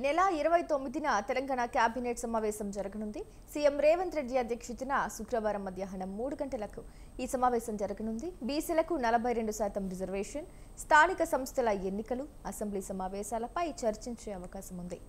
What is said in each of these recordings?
నెల 29న తెలంగాణ కేబినెట్ సమావేశం జరగనుంది. సీఎం రేవంత్ రెడ్డి అధ్యక్షతన శుక్రవారం మధ్యాహ్నం 3 గంటలకు ఈ సమావేశం జరగనుంది. బీసీలకు 42% రిజర్వేషన్, స్థానిక సంస్థల ఎన్నికలు, అసెంబ్లీ సమావేశాలపై చర్చించే అవకాశం ఉంది.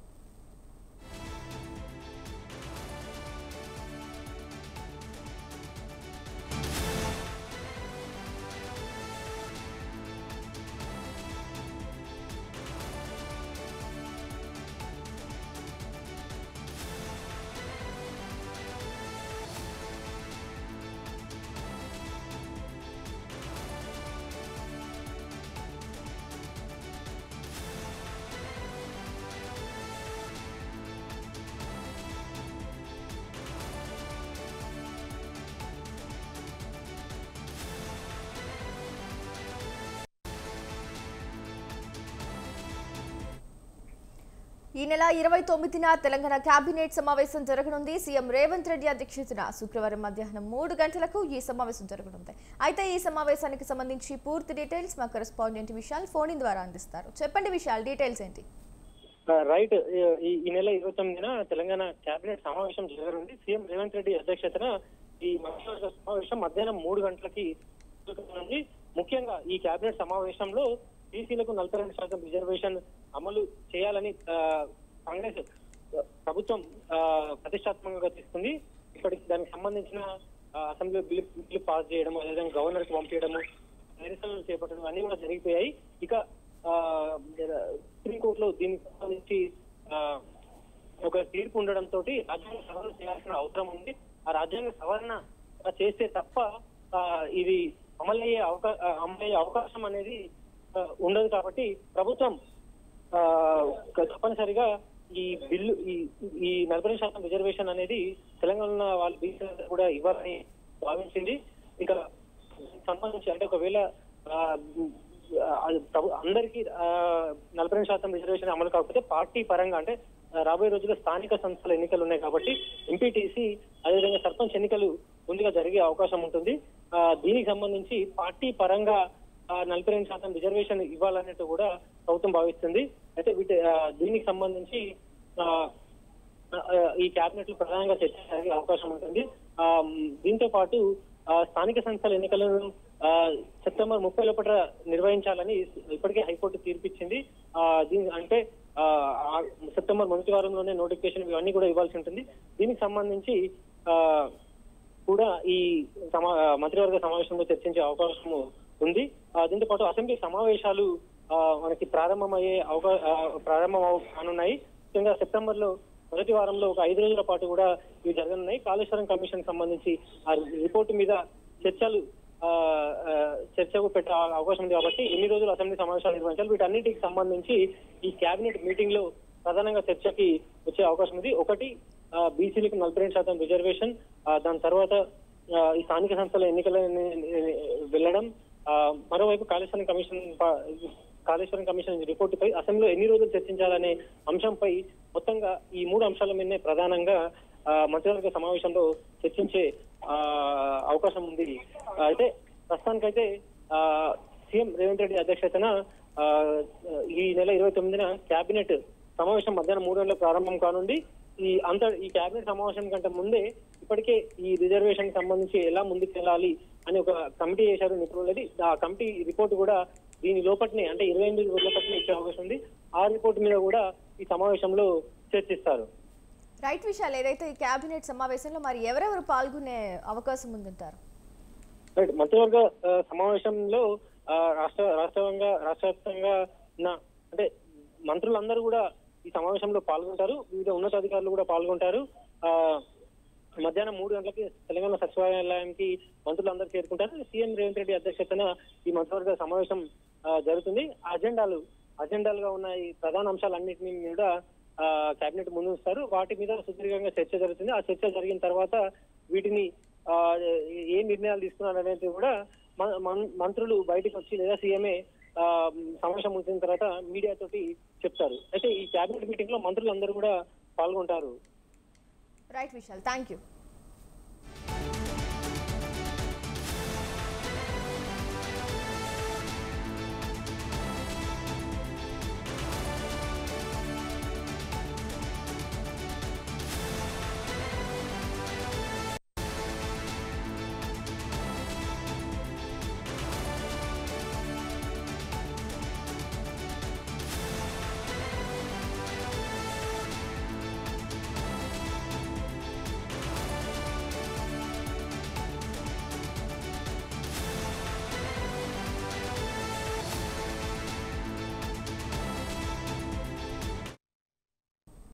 ఈ నెల 29న తెలంగాణ కేబినెట్ సమావేశం జరగనుంది. సీఎం రేవంత్ రెడ్డి అధ్యక్షతన శుక్రవారం మధ్యాహ్నం 3 గంటలకు ఈ సమావేశం జరగనుంది. అయితే ఈ సమావేశానికి సంబంధించి పూర్తి డీటెయిల్స్ మా కరెస్పాండెంట్ విశాల్ ఫోన్ ద్వారా అందిస్తారు. చెప్పండి విశాల్, డీటెయిల్స్ ఏంటి? రైట్, ఈ నెల 29న తెలంగాణ కేబినెట్ సమావేశం జరగనుంది. సీఎం రేవంత్ రెడ్డి అధ్యక్షతన ఈ మంత్రివర్గ సమావేశం మధ్యాహ్నం 3 గంటలకి జరగనుంది. ముఖ్యంగా ఈ కేబినెట్ సమావేశంలో బీసీలకు 42% రిజర్వేషన్ అమలు చేయాలని కాంగ్రెస్ ప్రభుత్వం ప్రతిష్టాత్మకంగా తీసుకుంది. ఇప్పటికి దానికి సంబంధించిన అసెంబ్లీ బిల్లు పాస్ చేయడం, అదేవిధంగా గవర్నర్ కి పంపించడము, నిరసనలు చేపట్టడం అన్ని కూడా జరిగిపోయాయి. ఇక సుప్రీంకోర్టులో దీనికి సంబంధించి ఒక తీర్పు ఉండడంతో రాజ్యాంగ సవరణ చేయాల్సిన అవసరం ఉంది. ఆ రాజ్యాంగ సవరణ చేస్తే తప్ప ఇది అమలయ్యే అవకాశం అనేది ఉండదు. కాబట్టి ప్రభుత్వం తప్పనిసరిగా ఈ బిల్లు ఈ 40% రిజర్వేషన్ అనేది తెలంగాణ వాళ్ళ బీసీ కూడా ఇవ్వాలని భావించింది. ఇక సంబంధించి అంటే ఒకవేళ అందరికీ 40% రిజర్వేషన్ అమలు కాకపోతే పార్టీ పరంగా అంటే రాబోయే రోజుల్లో స్థానిక సంస్థల ఎన్నికలు ఉన్నాయి కాబట్టి ఎంపీటీసీ అదేవిధంగా సర్పంచ్ ఎన్నికలు ముందుగా జరిగే అవకాశం ఉంటుంది. దీనికి సంబంధించి పార్టీ పరంగా 42% రిజర్వేషన్ ఇవ్వాలన్నట్టు కూడా ప్రభుత్వం భావిస్తుంది. అయితే దీనికి సంబంధించి ఈ కేబినెట్ లో ప్రధానంగా చర్చ జరిగే అవకాశం ఉంటుంది. దీంతో పాటు స్థానిక సంస్థల ఎన్నికలను సెప్టెంబర్ 30 లోపల నిర్వహించాలని ఇప్పటికే హైకోర్టు తీర్పిచ్చింది. అంటే సెప్టెంబర్ మొదటి వారంలోనే నోటిఫికేషన్ ఇవన్నీ కూడా ఇవ్వాల్సి ఉంటుంది. దీనికి సంబంధించి కూడా ఈ మంత్రివర్గ సమావేశంలో చర్చించే అవకాశం ఉంది. దీంతో పాటు అసెంబ్లీ సమావేశాలు మనకి ప్రారంభం కానున్నాయి. ముఖ్యంగా సెప్టెంబర్ లో మొదటి వారంలో ఒక 5 రోజుల పాటు కూడా ఇవి జరగనున్నాయి. కాళేశ్వరం కమిషన్ సంబంధించి ఆ రిపోర్టు మీద చర్చకు పెట్టే అవకాశం ఉంది. కాబట్టి ఎన్ని రోజులు అసెంబ్లీ సమావేశాలు నిర్వహించాలి, వీటన్నిటికి సంబంధించి ఈ కేబినెట్ మీటింగ్ లో ప్రధానంగా చర్చకి వచ్చే అవకాశం ఉంది. ఒకటి బీసీలకు 42% రిజర్వేషన్, దాని తర్వాత ఈ స్థానిక సంస్థల ఎన్నికలను వెళ్ళడం, మరోవైపు కాళేశ్వరం కమిషన్ రిపోర్టుపై అసెంబ్లీలో ఎన్ని రోజులు చర్చించాలనే అంశంపై మొత్తంగా ఈ 3 అంశాల మీదనే ప్రధానంగా మంత్రివర్గ సమావేశంలో చర్చించే అవకాశం ఉంది. అయితే ప్రస్తుతానికైతే సీఎం రేవంత్ రెడ్డి అధ్యక్షతన ఈ నెల 29న కేబినెట్ సమావేశం మధ్యాహ్నం 3 గంటలకు ప్రారంభం కానుంది. ఈ కేబినెట్ సమావేశం కంటే ముందే ఇప్పటికే ఈ రిజర్వేషన్ సంబంధించి ఎలా ముందుకు వెళ్ళాలి అని ఒక కమిటీ చేశారు నిపుణులది. ఆ కమిటీ రిపోర్ట్ కూడా దీని లోపట్నే అంటే 28 రోజుల లోపట్నే ఇచ్చే అవకాశం ఉంది. ఆ రిపోర్ట్ మీద కూడా ఈ సమావేశంలో చర్చిస్తారు. రైట్ విశాల్, ఏదైతే ఈ కేబినెట్ సమావేశంలో మరి ఎవరెవరు పాల్గొనే అవకాశం ఉందంటారు? రైట్, మంత్రివర్గ సమావేశంలో రాష్ట్ర వ్యాప్తంగా ఉన్న అంటే మంత్రులందరూ కూడా ఈ సమావేశంలో పాల్గొంటారు. వివిధ ఉన్నతాధికారులు కూడా పాల్గొంటారు. మధ్యాహ్నం 3 గంటలకి తెలంగాణ సచివాలయానికి మంత్రులందరూ చేరుకుంటారు. సీఎం రేవంత్ రెడ్డి అధ్యక్షతన ఈ మంత్రివర్గ సమావేశం జరుగుతుంది. అజెండాలుగా ఉన్న ఈ ప్రధాన అంశాలన్నింటినీ కూడా కేబినెట్ ముందుంచుతారు. వాటి మీద సుదీర్ఘంగా చర్చ జరుగుతుంది. ఆ చర్చ జరిగిన తర్వాత వీటిని ఏ నిర్ణయాలు తీసుకున్నారు అనేది కూడా మంత్రులు బయటకు వచ్చి లేదా సీఎంఏ సమావేశం ముగిసిన తర్వాత మీడియా తోటి చెప్తారు. అయితే ఈ కేబినెట్ మీటింగ్ లో మంత్రులందరూ కూడా పాల్గొంటారు. Right Vishal, thank you.